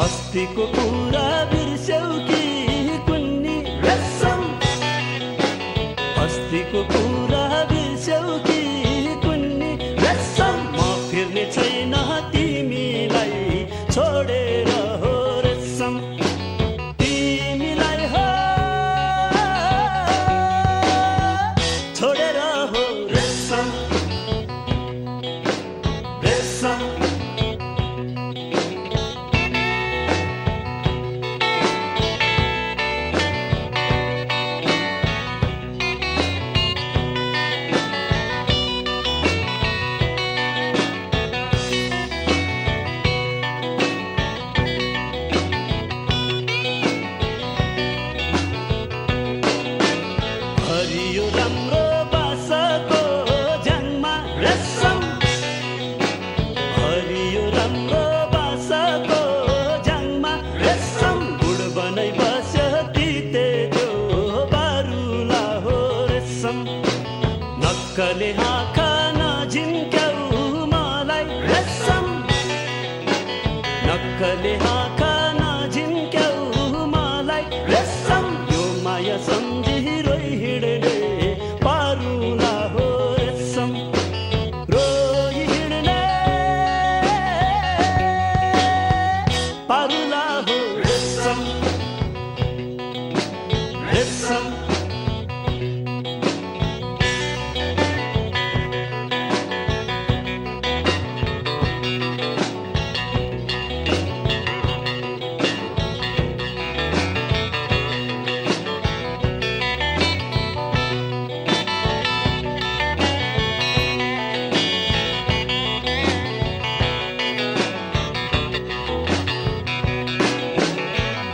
अस्तिको कुरा बिर्स्यौ कि कुन्नी रेशम अस्तिको कुरा बिर्स्यौ कि कुन्नी रेशम म फिर्ने छैन तिमीलाई छोडेर हो रेशम तिमीलाई हो छोडेर हो रेशम रेशम हरियो राम्रो बासाको ज्याङमा रेशम हरियो राम्रो बासाको ज्याङमा रेशम गुड बनाइ बस्यो तिते जो बारुला हो रेशम नक्कले आँखा नझिम्क्याउ मलाई रेशम नक्कले आँखा नझिम्क्याउ मलाई रेशम यो माया सम्झी हिँड्ने पारुला हो रेशम रोई हिँड्ने पारुला हो रेशम रेशम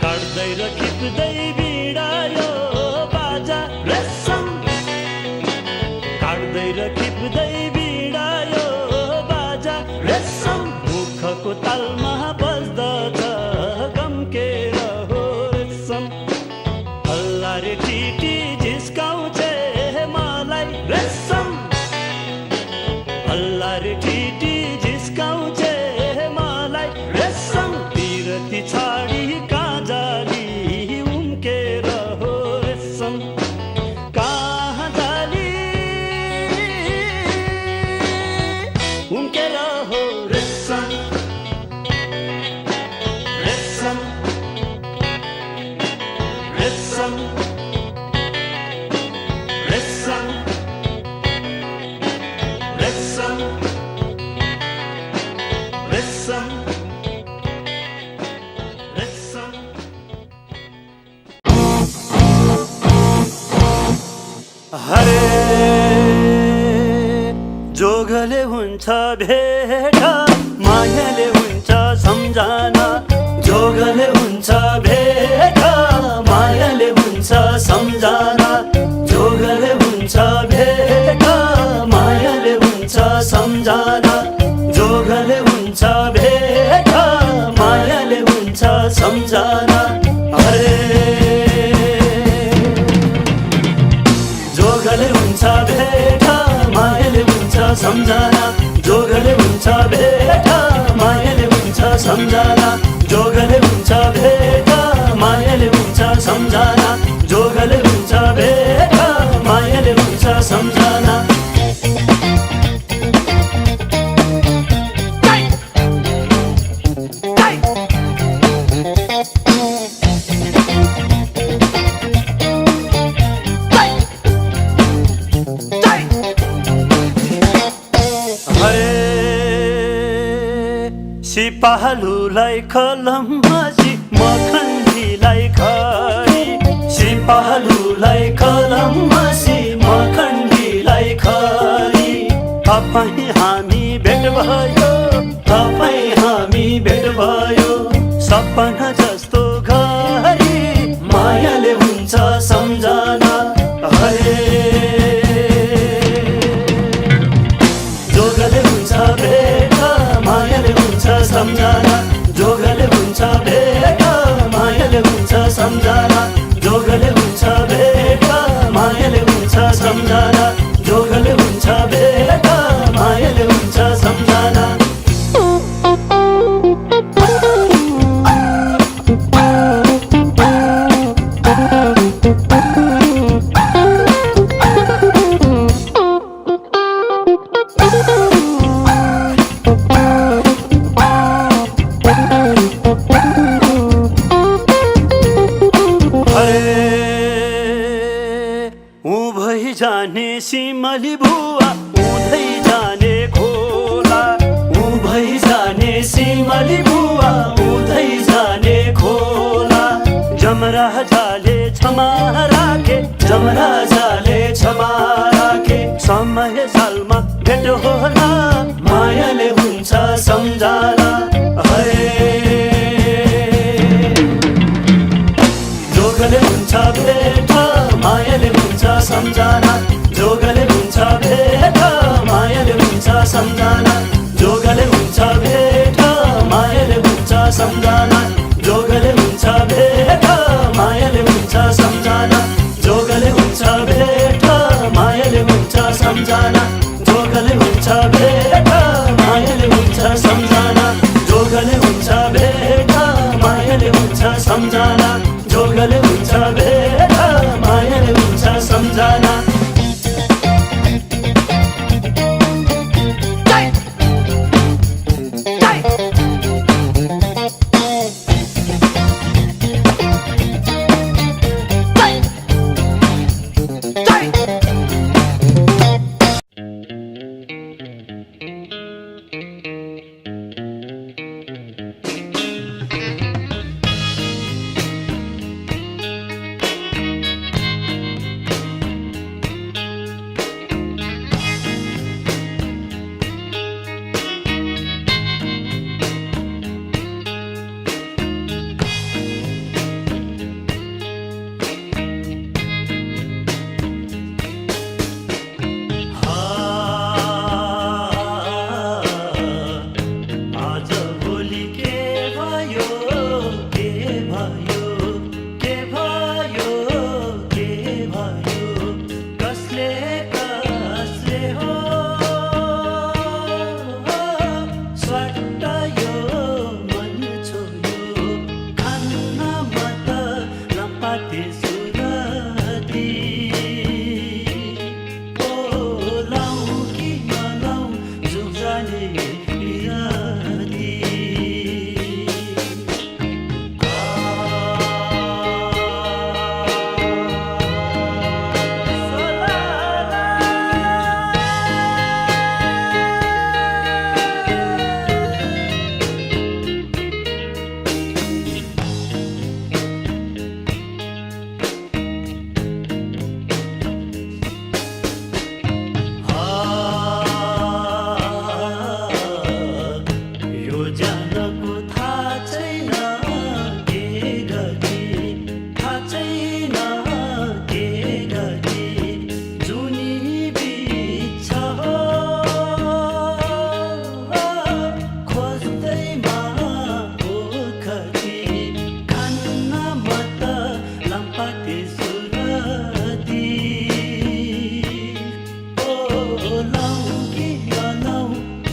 काट्दै र खिच्दै बिडायो बाजा रेशम काट्दै र खिच्दै बिडायो बाजा रेशम मुखको तालमा बज्दछ गम्केर हो रेशम हल्ला रे टिटी जिस्काउँछ मलाई रेशम हल्ला रे टिटी जिस्काउँछ मलाई रेशम बिरती छाडी उम्केर हो रेशम रेशम रेशम रेशम रेशम रेशम रेशम हरे जोगले हुन्छ भेट मायाले हुन्छ सम्झना जोगले हुन्छ भेट मायाले हुन्छ सम्झना जोगले हुन्छ भेट मायाले हुन्छ सम्झना जोगले हुन्छ भेट मायाले हुन्छ सम्झना अरे जोगले हुन्छ भेट मायाले हुन्छ सम्झना जोगले हुन्छ भेट मायाले हुन्छ सम्झना जोगले हुन्छ भेट मायाले हुन्छ सम्झना जोगले हुन्छ भेट मायाले हुन्छ सम्झना सिपालुलाई कलममाझी मखण्डीलाई खरी सिपालुलाई कलममाझी मखण्डीलाई खरी तपाईँ हामी भेट भयो तपाईँ हामी भेट भयो सपना जस्तो घरी मायाले हुन्छ सम्झना हरे जोगले हुन्छ भेट मायाले हुन्छ सम्झना जोगले हुन्छ भेट मायाले हुन्छ सम्झना जोगले हुन्छ भेट मायाले हुन्छ सम्झना जोगले हुन्छ भेट मायाले हुन्छ सम्झना उभै जाने सिमली बुवा उधै जाने खोला उभै जाने सिमली बुवा उधै जाने खोला जमराजाले क्षमा राखे जमराजाले क्षमा राखे समय सालमा भेट होला मायाले हुन्छ सम्झना जोगले हुन्छ भेट मायाले हुन्छ सम्झना जोगले हुन्छ भेट मायाले हुन्छ सम्झना जोगले हुन्छ भेट मायाले हुन्छ सम्झना जोगले हुन्छ भेट मायाले हुन्छ सम्झना जोगले हुन्छ भेट मायाले हुन्छ सम्झना जोगले हुन्छ भेट मायाले हुन्छ सम्झना जोगले हुन्छ भेट मायाले हुन्छ सम्झना जोगले हुन्छ भेट मायाले हुन्छ सम्झना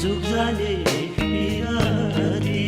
जुग जाने पिराती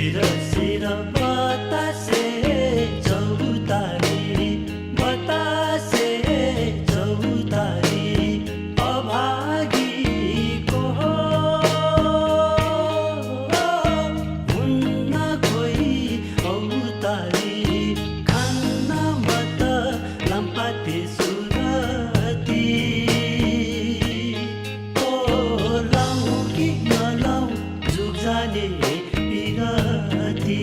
शिर बतासे चौतारी बतासे चौतारी अभागीको हो हुन्न कोही औतारी खान्न मत लम्पाते सुरती ओ लाउँ कि नलाउँ जुग जाने पिरती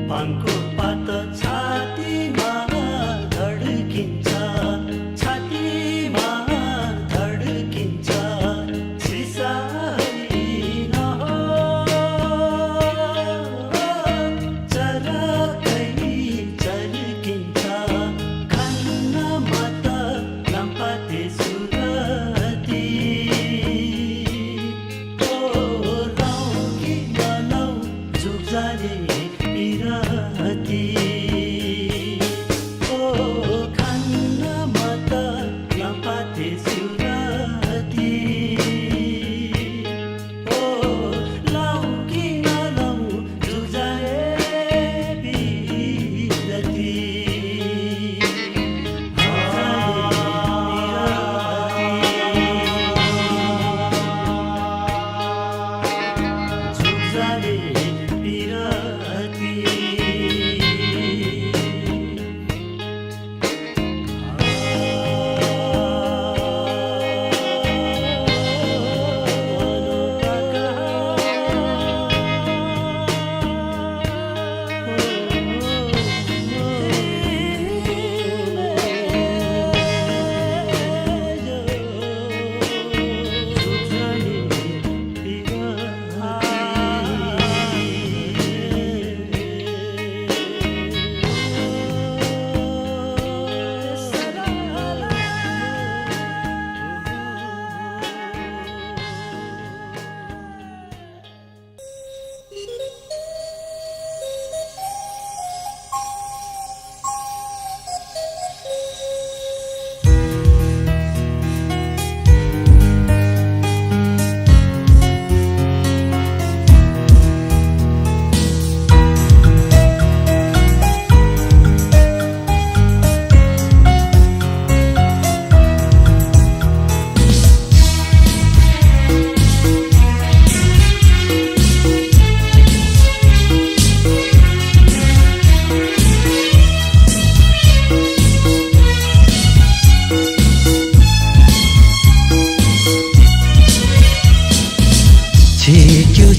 पानको पात छातीमा धड्किन्छ छातीमा धड्किन्छ सिसारी नहो चरकै चर्किन्छ खान्न मत लम्पाते सुरती ओ लाउँ कि नलाउँ जुग जाने पिरती ओ खान्न मत लम्पाते सुरती ओ लाउँ कि नलाउँ जुग जाने पिरती जुग जाने पिरती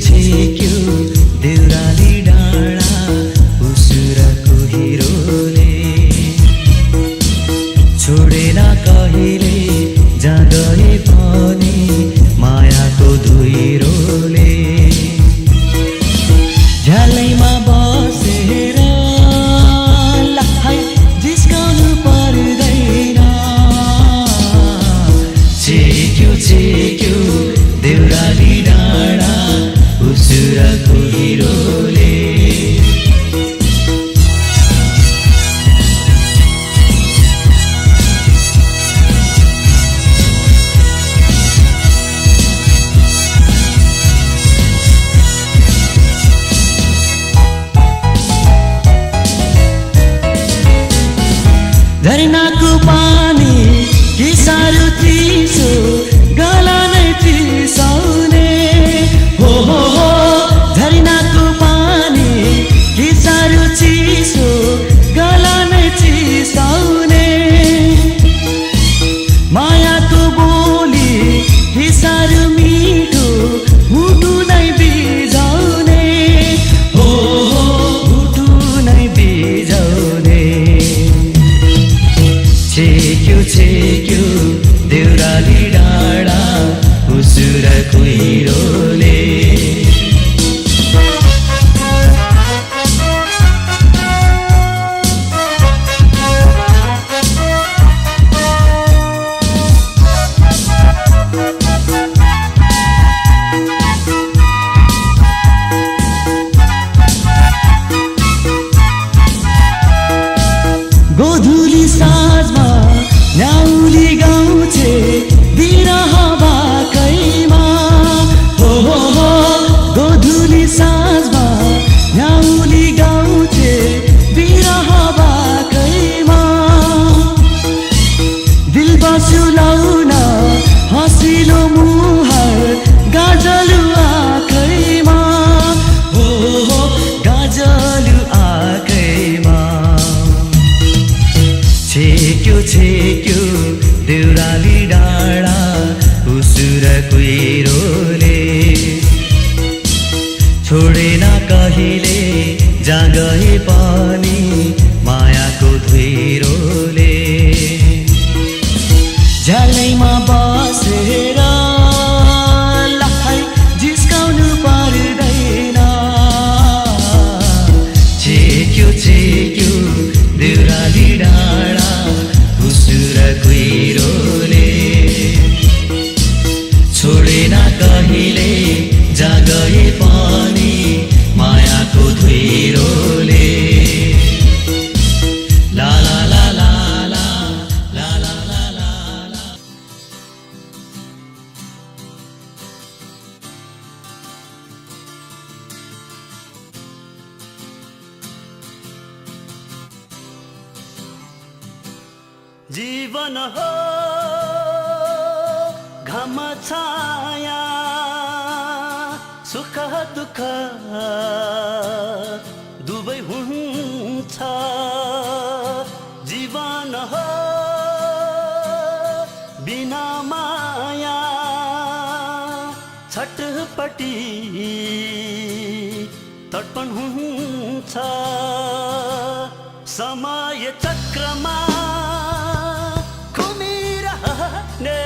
छेक्यो देउराली डाँडा उसुरको हिरोले छोडेन कहिले जाँदै पनि मायाको धुइरोले झ्यालैमा बसेर जिस्काउनु पर्दैन छेक्यो देउराली डाँडा उसुरको हिरोले गाउँछे बिरह बाकैमा दिल बसुलाउन हँसिलो मुहार गाजलु आँखैमा हो गाजलु आँखैमा छेक्यो देउराली डाँडा उसुर कुहिरोले छोडेन कहिले जहाँ गए पनि मायाको धुइरोले झ्यालैमा बसेर लाई जिस्काउनु पर्दैन छेक्यो देउराली डाँडा उसुर कुहिरोले छोडेन कहिले जहाँ गए पनि मायाको धुइरोले ला ला ला ला ला ला ला ला ला ला। जीवन हो घाम छाया सुख दुःख दुवै हुन्छ जीवन हो बिना माया छटपटी तडपण हुन्छ समय चक्रमा घुमिरहने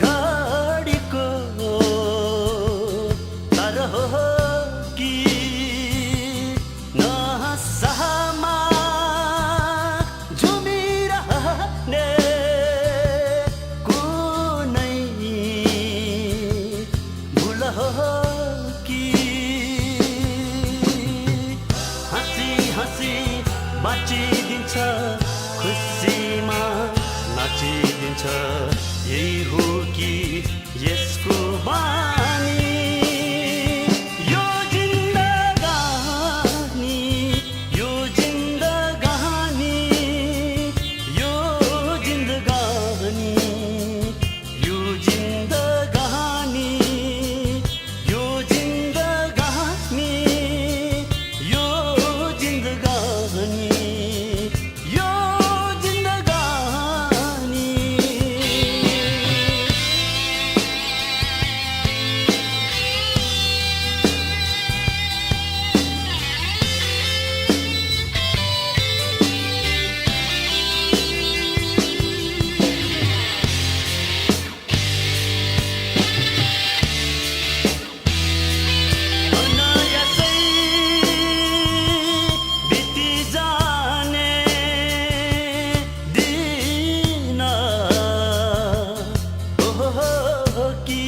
घडीको तर हो कि नहसामा झुमिरहने कुनै भुल हो कि हाँसी हाँसी बाँचिदिन्छ खुसीमा नाचिदिन्छ यही हो कि यसको बानी यो जिन्दगानी यो जिन्दगानी यो जिन्दगानी यो जिन्दगानी यो जिन्दगानी यो जिन्दगानी यो जिन्दगानी। अनायासै बिति जाने दिन हो कि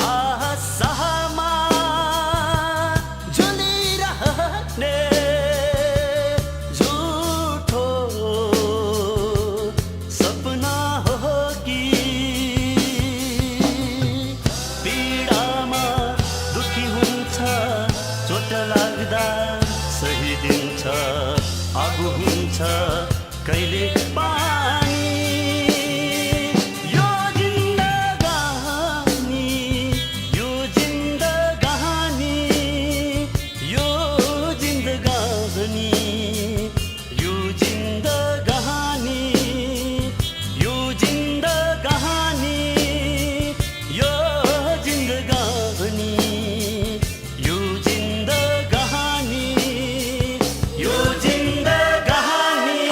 आशामा झुलिरहने झुठो सपना हो कि पीडामा दुखी हुन्छ चोट लाग्दा सही दिन्छ आगो हुन्छ कहिले पानी यो जिन्दगानी यो जिन्दगानी यो जिन्दगानी यो जिन्दगानी यो जिन्दगानी यो जिन्दगानी यो जिन्दगानी यो जिन्दगानी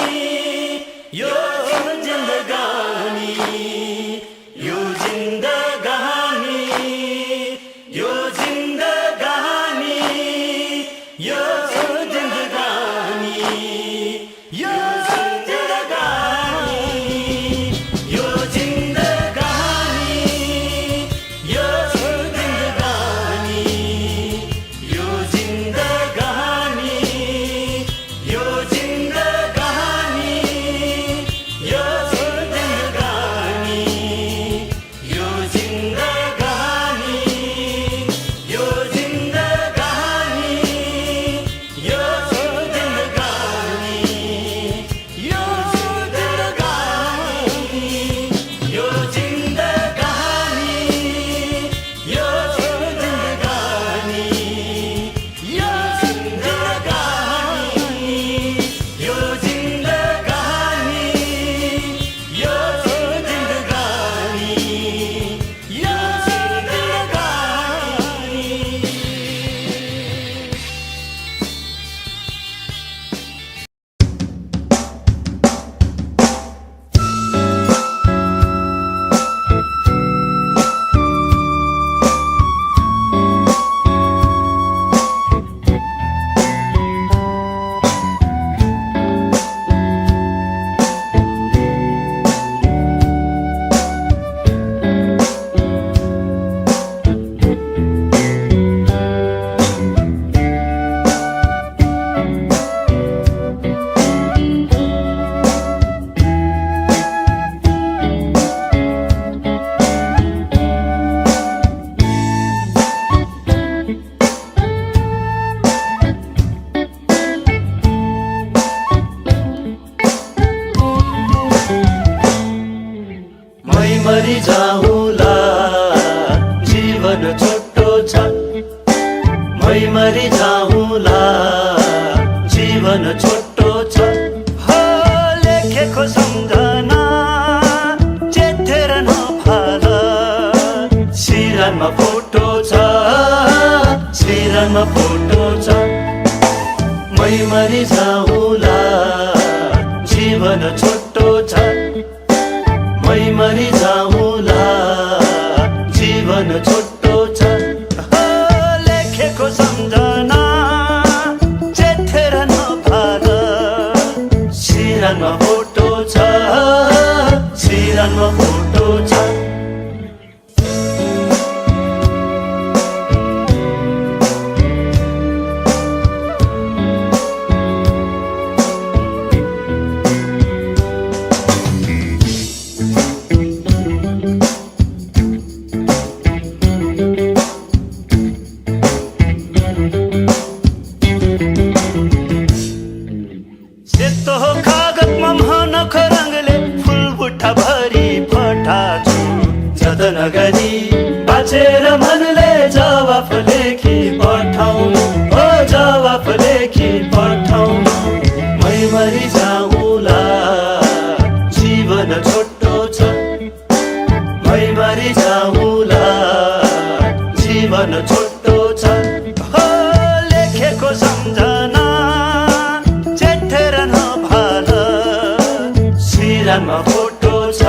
मै मरि जाउँला जीवन छोटो छ हो लेखेको सम्झना चेतेर नफाल सिरानमा फोटो छ सिरानमा फोटो छ मै मरि जाउँला जीवन छोटो छ मै मरि जाउँला जीवन छोटो छ हो लेखेको सम्झना चेतेर नफाल सिरानमा फोटो छ सिरानमा फोटो छ सेतो कागजमा महनको रङले फुलबुट्टा भरी पठाछु जतन गरी बाँचेर मनले जवाफ लेखी पठाउनु ओ जवाफ लेखी पठाउनु मै मरि जाउँला जीवन छोटो छ मै मरि जाउँला जीवन छोटो छ हो लेखेको सम्झना सिरानमा फोटो छ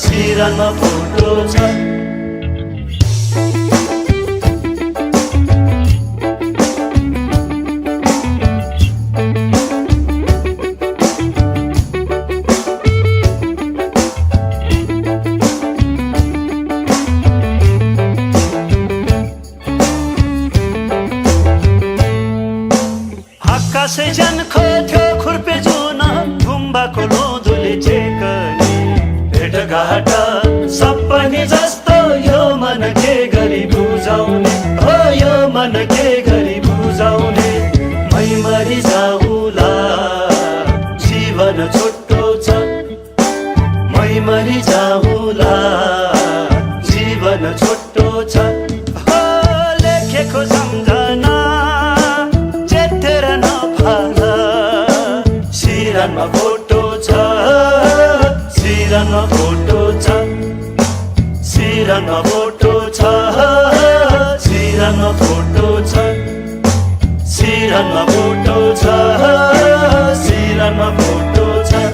सिरानमा फोटो छ आकाशै ज्यानको थियो खुर्पे जुन गुम्बाको लोधुले चेकनी भेटघाट सपनी जस्तो यो मन के गरी बुझाउने हो यो मन के गरी बुझाउने मै मरि जाउँला जीवन छोटो छ मै मरि जाउँला जीवन छोटो छ हो लेखेको सम्झना चेतेर नफाल सिरानमा फोटो छ सिरानमा फोटो छ सिरानमा फोटो छ सिरानमा फोटो छ सिरानमा फोटो छ सिरानमा फोटो छ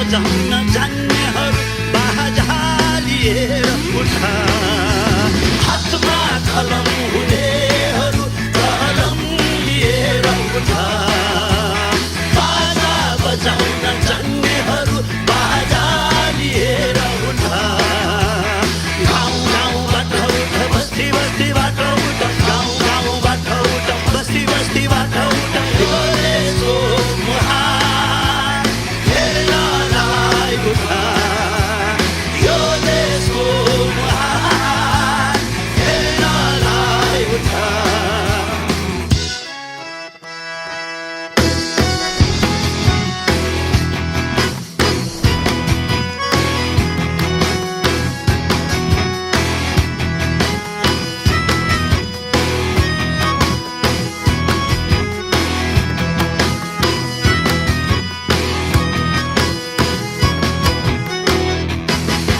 बजाउन जान्नेहरू बाजा लिएर उठा हातमा कलम हुनेहरू कलम लिएर उठा बाजा बजाउन जान्नेहरू बाजा लिएर उठा गाउँ गाउँबाट उठ बस्ती बस्तीबाट उठ गाउँ गाउँबाट उठ बस्ती बस्तीबाट उठ यो देशको मुहार हेर्नलाई उठा यो देशको मुहार हेर्नलाई उठा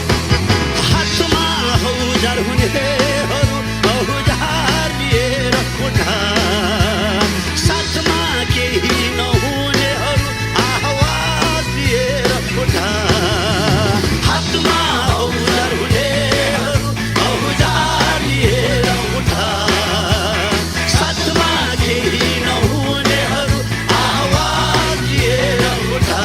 हातमा औजार हुनेहरू औजार लिएर उठा साथमा केही नहुनेहरू आवाज लिएर उठा हातमा औजार हुनेहरू औजार लिएर उठा साथमा केही नहुनेहरू आवाज लिएर उठा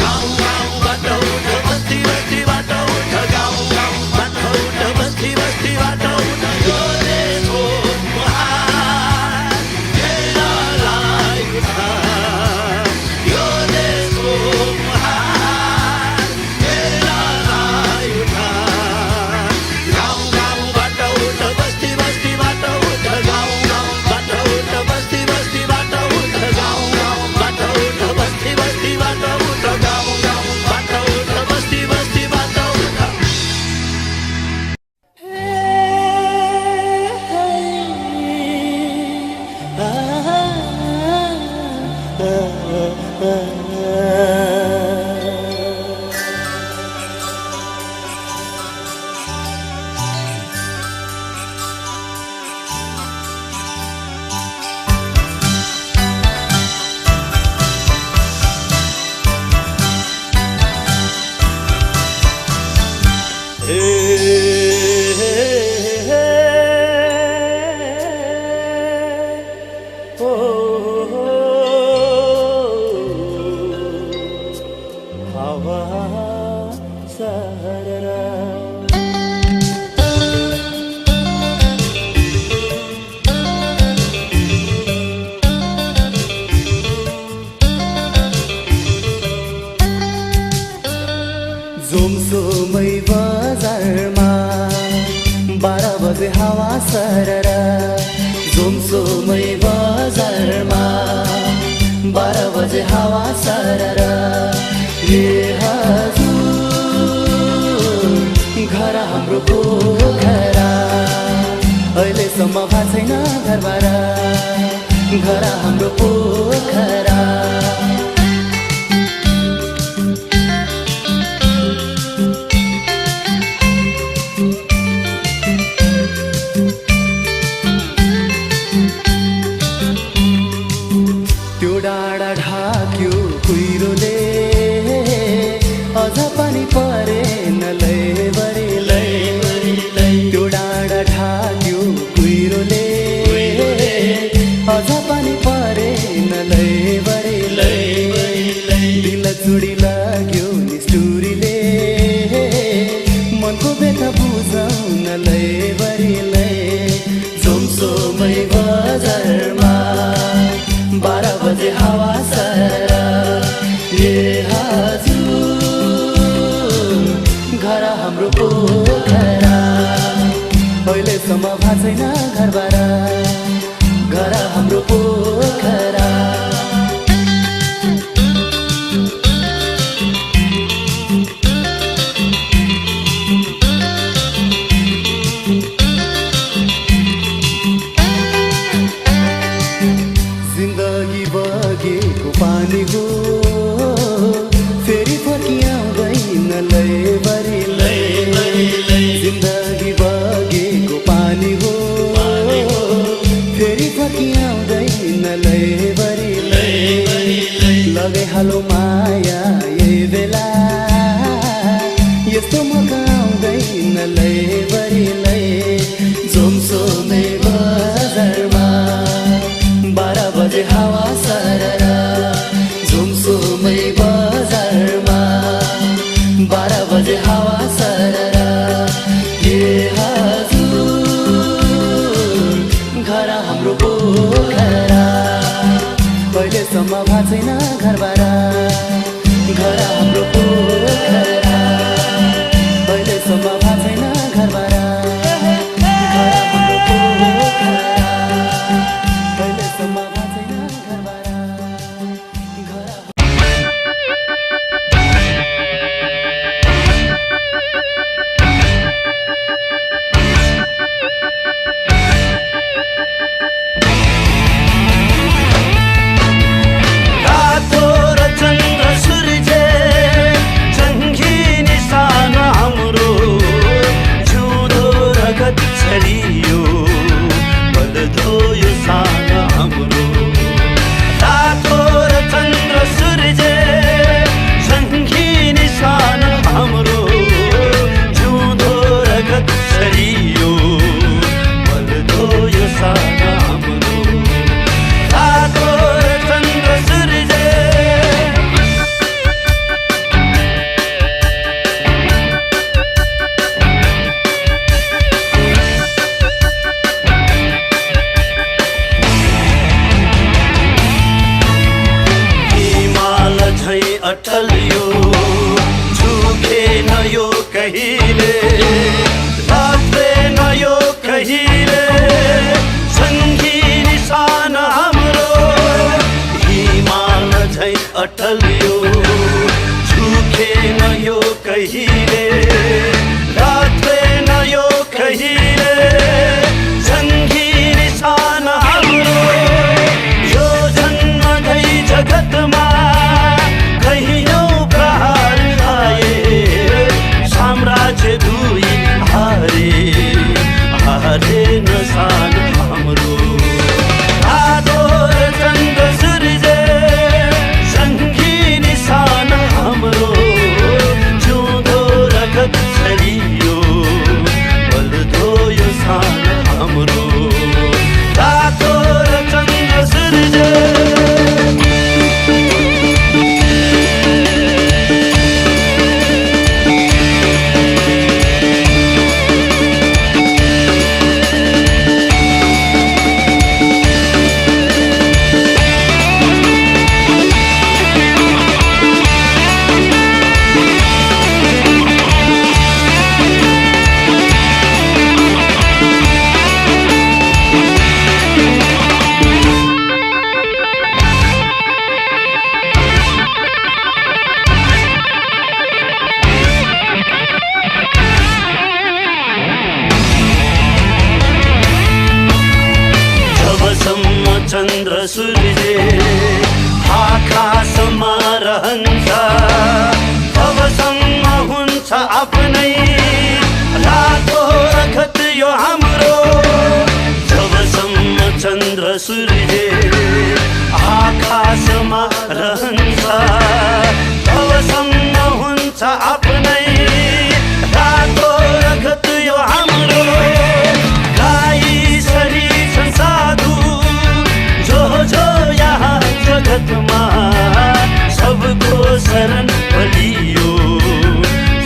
गाउँ गाउँबाट उठ बस्ती बस्तीबाट उठ गाउँ गाउँबाट उठ बस्ती बस्तीबाट उठ यो देशको मुहार हेर्नलाई उठा यो देशको मुहार हेर्नलाई उठा गाउँ गाउँबाट उठ बस्ती बस्तीबाट उठ गाउँ गाउँबाट उठ बस्ती बस्तीबाट उठ गाउँ गाउँबाट उठ बस्ती बस्तीबाट उठ गाउँ गाउँबाट उठ बस्ती बस्तीबाट उठ जोमसोमै बजारमा 12 बजे हावा सरर जोमसोमै बजारमा 12 बजे हावा सरर ए हजुर घर हाम्रो पोखरा अहिलेसम्म भएको छैन घरबार घर हाम्रो पोखरा त्यो डाँडा ढाक्यो कुहिरोले अझ पनि परेन लैबरीलाई त्यो डाँडा ढाक्यो कुहिरोले अझ पनि परेन लैबरीलाई दिल चुडी लाग्यो निष्ठुरीले मनको व्यथा बुझाउन लैबरीलाई जोमसोमै बजारमा 12 बजे हावा सरर ए हजुर घर हाम्रो पोखरा अहिलेसम्म भएको छैन घरबार घर हाम्रो पोखरा जिन्दगी बगेको पानी हो फेरि फर्किआउँदैन लैबरीलाई जिन्दगी बगेको पानी हो फेरि फर्किआउँदैन लैबरीलाई लगे हालो माया छैन घरबारा घर हाम्रो पोखरा अहिलेसम्म भएको छैन घरबारा घर हाम्रो पोखरा अहिलेसम्म भएको छैन घरबारा घर अटल यो झुकेन यो कहिले लाग्दैन यो कहिले सङ्गी निशान हाम्रो हिमाल झै अटल यो झुकेन यो कहिले लाग्दैन यो कहिले सङ्गी निशान हाम्रो यो जन्म धै जगतमा दुई हारे नसान हाम्रो आदोर चन्द्र सूर्य सङ्गी निशान हाम्रो जिउँदो रगत छरियो बल्दो यो सान हाम्रो आदोर चन्द्र सूर्य चन्द्र सूर्य आकाशमा रहन्छ तबसम्म हुन्छ आफ्नै रातो रगत यो हाम्रो जबसम्म चन्द्र सूर्य आकाशमा रहन्छ तबसम्म हुन्छ आफ्नै रातो रगत यो हाम्रो गाई सरी संसाधु जो यहाँ जगतमा सबको शरण बलियो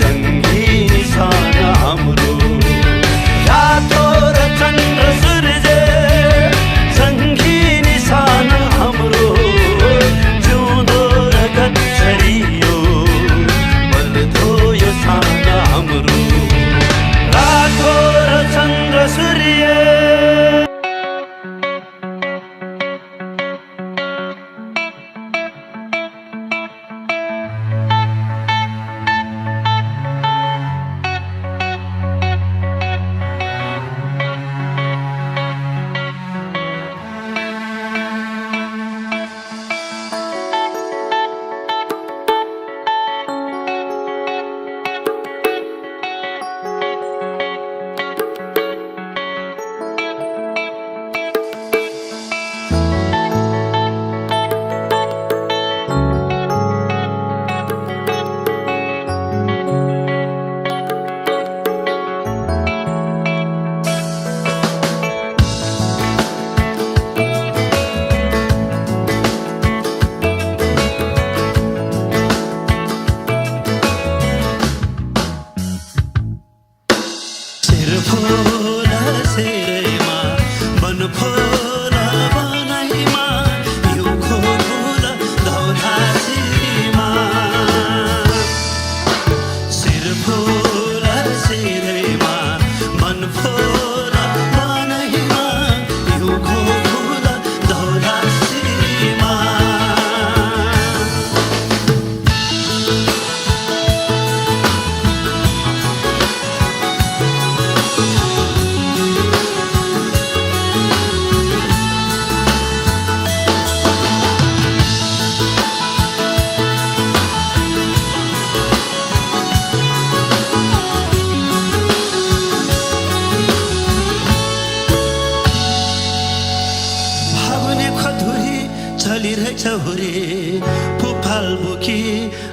सङ्गी निशान हाम्रो रातो र चन्द्र सूर्य सङ्गी निशान चलिरहेछ हुरे फुफाल बोकी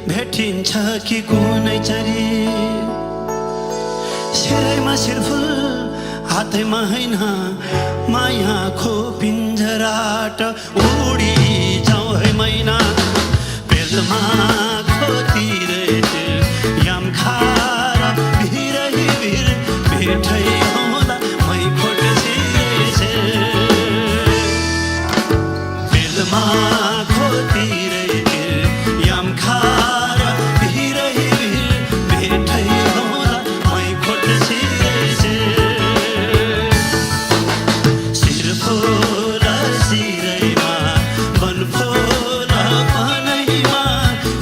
भेटिन्छ कि कुनै चरी शिरैमा शिरफुल हातैमा होइन मायाको पिञ्जराट उडी जाउँ है मैना पेलमा खोतिर याम खारा भिरै भिर भेटै होला मै खोट पेलमा खोतिर याम खारा भिरै भिर भेटै होला मै खोट शिरफुल शिरैमा बनफुल बनैमा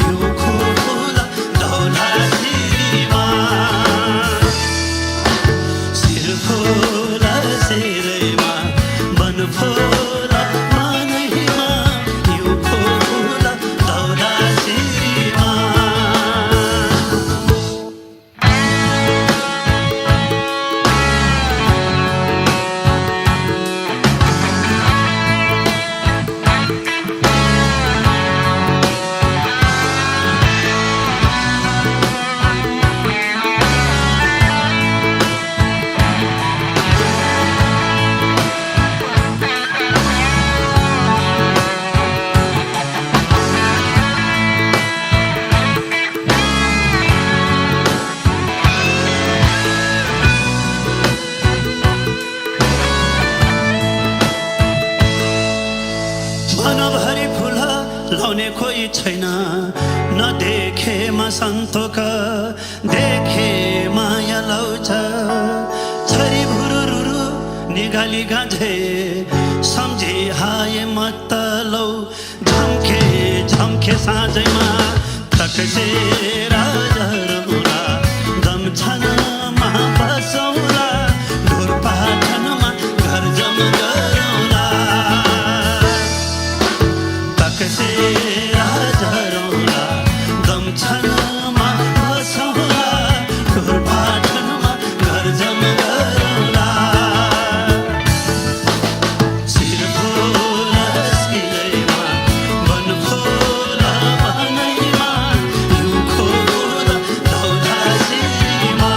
यो खोला धौला शिरमा शिरफुल शिरैमा बनफुल बनैमा यो खोला धौला शिरमा मनभरि फुल लाउने कोही छैन नदेखेमा सन्तोक देखे माया लाउँछ छरी भुरुरुरु निगाली गाँझे सम्झे हाए मत लौ झम्के झम्के साँझैमा तकसे राजरमुला दम छनमा बसौला ढोर पाठनमा घर जम गरौला तकसे राजरौला दम छनमा बसौला ढोर पाठनमा घर जम गरौला शिरफुल शिरैमा बनफुल बनैमा यो खोला धौला शिरमा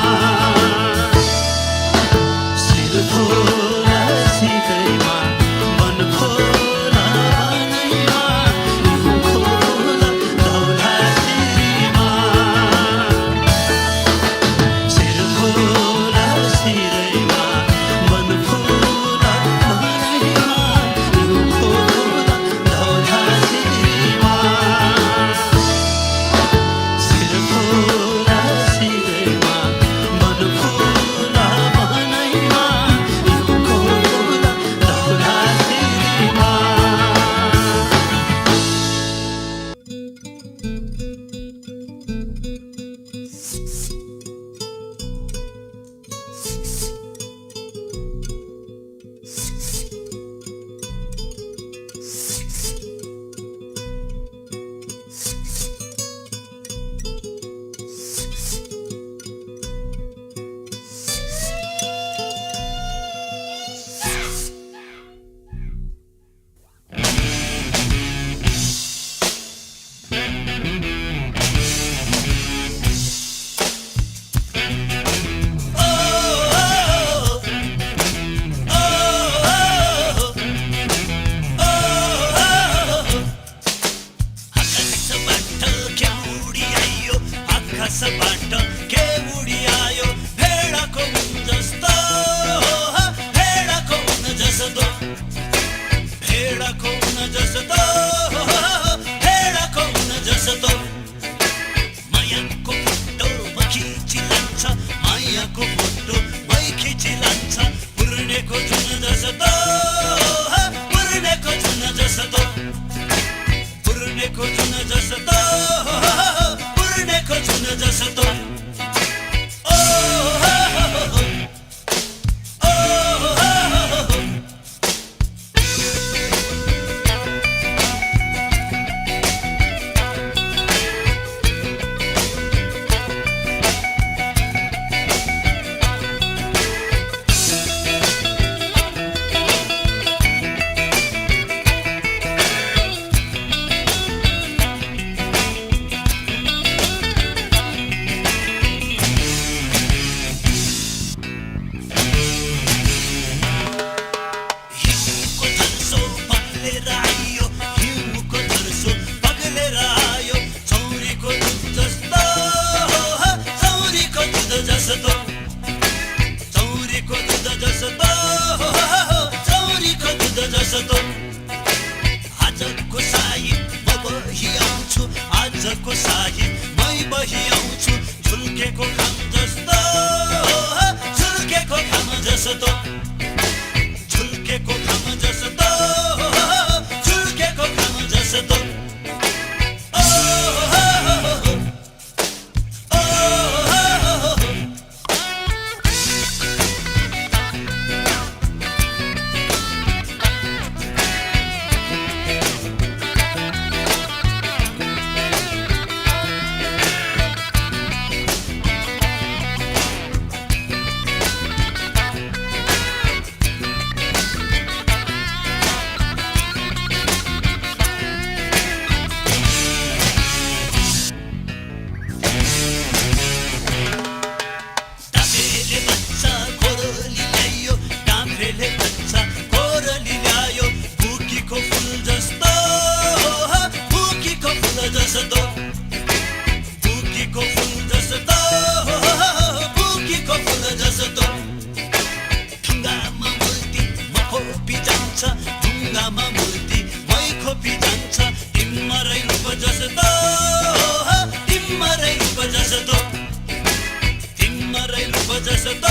जस्तो